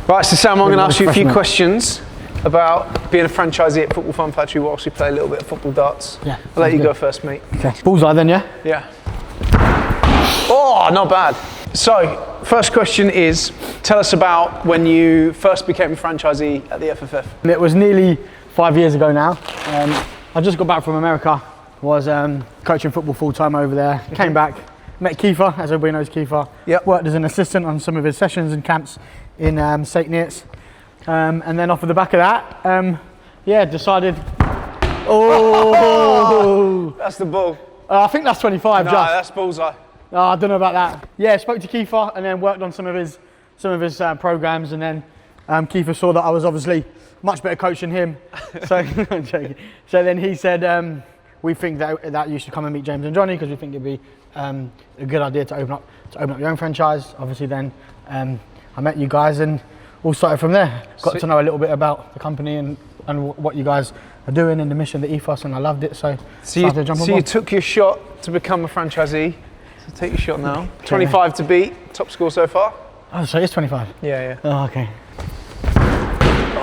Right, so Sam, I'm going to ask you a few questions about being a franchisee at Football Fun Factory whilst we play a little bit of football darts. Yeah. I'll let you go first, mate. Okay. Bullseye then, yeah? Yeah. Oh, not bad. So, first question is, tell us about when you first became a franchisee at the FFF. It was nearly 5 years ago now. I just got back from America, was coaching football full-time over there, came back, met Kiefer, as everybody knows Kiefer. Yep. Worked as an assistant on some of his sessions and camps in St. Neots. And then off of the back of that, decided, That's the ball. I think that's 25 No, just. that's bullseye. Oh, I don't know about that. Yeah, spoke to Kiefer and then worked on some of his programs, and then Kiefer saw that I was obviously much better coach than him. So, I'm joking. So then he said, we think that you should come and meet James and Johnny because we think it'd be a good idea to open up your own franchise. Obviously, then I met you guys and all started from there. Got to know a little bit about the company and what you guys are doing and the mission, the ethos, and I loved it. So you took your shot to become a franchisee. So take your shot now. 25 to beat, top score so far. Oh, so it's 25? Yeah. Oh, okay.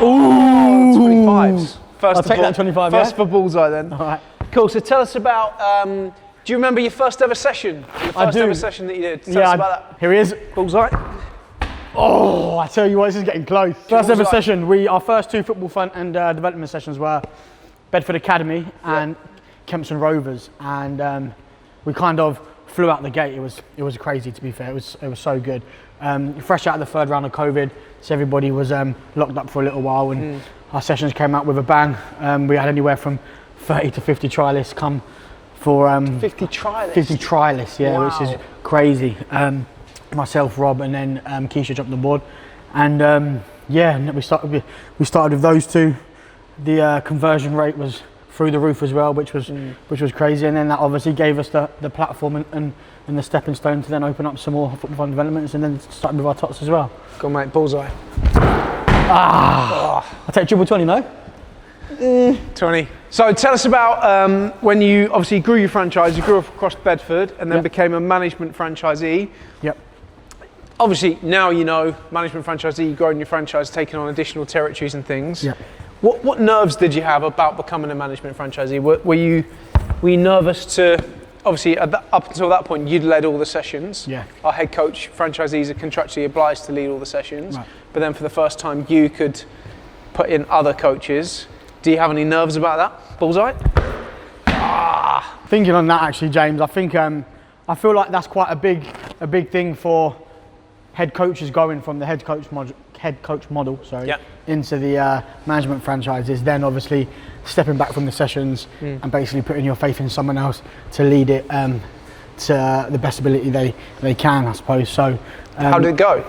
Ooh, 25s. I'll take that 25, First for bullseye then. All right. Cool, so tell us about, do you remember your first ever session? I do. Ever session that you did? Tell us about that. Here he is. Bullseye. Oh, I tell you what, this is getting close. First ever session, our first two football fun and development sessions were Bedford Academy and Kempston Rovers, and we kind of flew out the gate. It was crazy, to be fair. It was so good. Fresh out of the third round of COVID, so everybody was locked up for a little while, and our sessions came out with a bang. We had anywhere from 30 to 50 trialists come for 50 trialists. 50 trialists, yeah, wow. Which is crazy. Myself, Rob, and then Keisha jumped on board, and we started with those two. The conversion rate was through the roof as well, which was crazy, and then that obviously gave us the platform and the stepping stone to then open up some more football fun developments, and then start with our tots as well. Go on, mate, bullseye. I take triple 20, no? 20. So tell us about when you obviously grew your franchise, you grew up across Bedford and then became a management franchisee. Yep. Obviously now you know, management franchisee, growing your franchise, taking on additional territories and things. Yep. What nerves did you have about becoming a management franchisee? Were you nervous to, obviously up until that point you'd led all the sessions. Yeah. Our head coach, franchisees are contractually obliged to lead all the sessions. Right. But then for the first time you could put in other coaches. Do you have any nerves about that? Bullseye? Thinking on that actually, James, I think I feel like that's quite a big thing for head coaches going from the head coach model, into the management franchises. Then obviously stepping back from the sessions and basically putting your faith in someone else to lead it to the best ability they can, I suppose. So how did it go?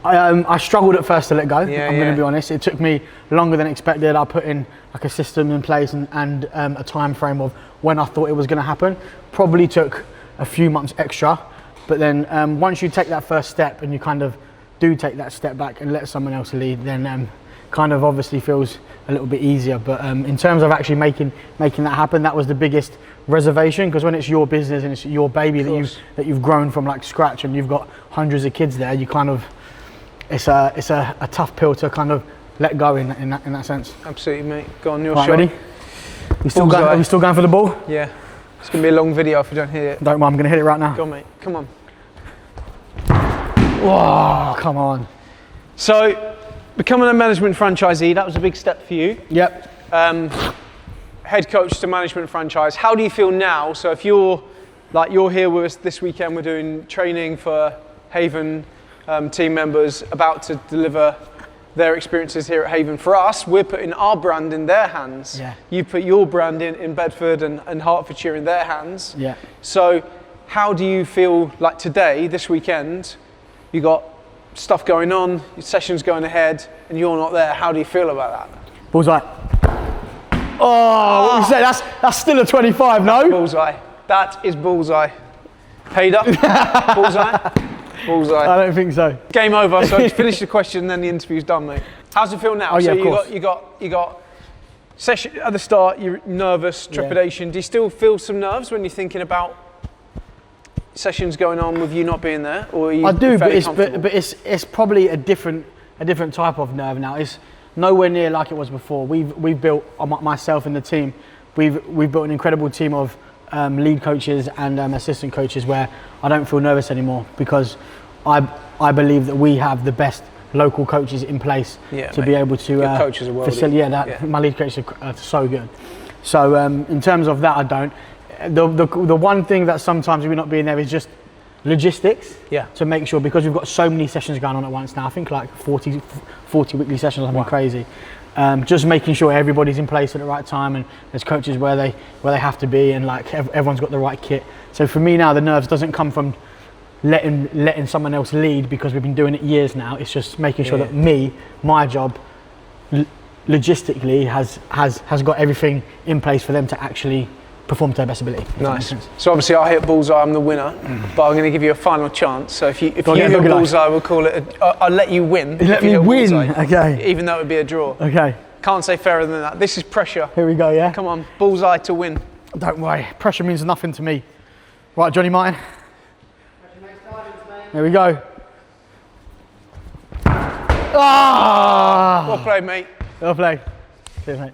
I struggled at first to let go. I'm going to be honest. It took me longer than expected. I put in like a system in place and a time frame of when I thought it was going to happen. Probably took a few months extra, but then once you take that first step and you kind of do take that step back and let someone else lead, then kind of obviously feels a little bit easier. But in terms of actually making that happen, that was the biggest reservation, because when it's your business and it's your baby that you've grown from like scratch and you've got hundreds of kids there, you kind of it's a tough pill to kind of let go in that sense. Absolutely, mate. Go on, your shot. Ready? Are we still going for the ball? Yeah. It's going to be a long video if we don't hit it. Don't worry, I'm going to hit it right now. Go on, mate. Come on. Whoa, come on. So, becoming a management franchisee, that was a big step for you. Yep. Head coach to management franchise. How do you feel now? So if you're here with us this weekend, we're doing training for Haven team members about to deliver their experiences here at Haven. For us, we're putting our brand in their hands. Yeah. You put your brand in Bedford and Hertfordshire in their hands. Yeah. So how do you feel like today, this weekend, you got stuff going on, your session's going ahead, and you're not there? How do you feel about that? Bullseye. Oh, what you say? That's still a 25, no? Bullseye. That is bullseye. Paid up. Bullseye. Bullseye. I don't think so. Game over. So you finish the question, then the interview's done, mate. How's it feel now? Oh yeah, so of course. You got session at the start. You're nervous, trepidation. Do you still feel some nerves when you're thinking about sessions going on with you not being there, or are you I do, but comfortable? it's probably a different type of nerve now. It's nowhere near like it was before. We've built, myself and the team, we've built an incredible team of lead coaches and assistant coaches where I don't feel nervous anymore, because I believe that we have the best local coaches in place to be able to your coaches are facilitate. My lead coaches are so good. So in terms of that, I don't. The one thing that sometimes we're not being there is just logistics. To make sure, because we've got so many sessions going on at once now. I think like 40 weekly sessions or something crazy. Just making sure everybody's in place at the right time, and there's coaches where they have to be, and like everyone's got the right kit. So for me now, the nerves doesn't come from letting someone else lead, because we've been doing it years now. It's just making sure that my job logistically has got everything in place for them to actually perform to their best ability. Nice. So obviously I hit bullseye, I'm the winner, but I'm going to give you a final chance. So if you hit bullseye, we'll call it, I'll let you win. Let me win, okay. Even though it would be a draw. Okay. Can't say fairer than that. This is pressure. Here we go, yeah? Come on, bullseye to win. Don't worry, pressure means nothing to me. Right, Johnny Martin. Here we go. Ah! Well played, mate. Well played. Cheers, mate.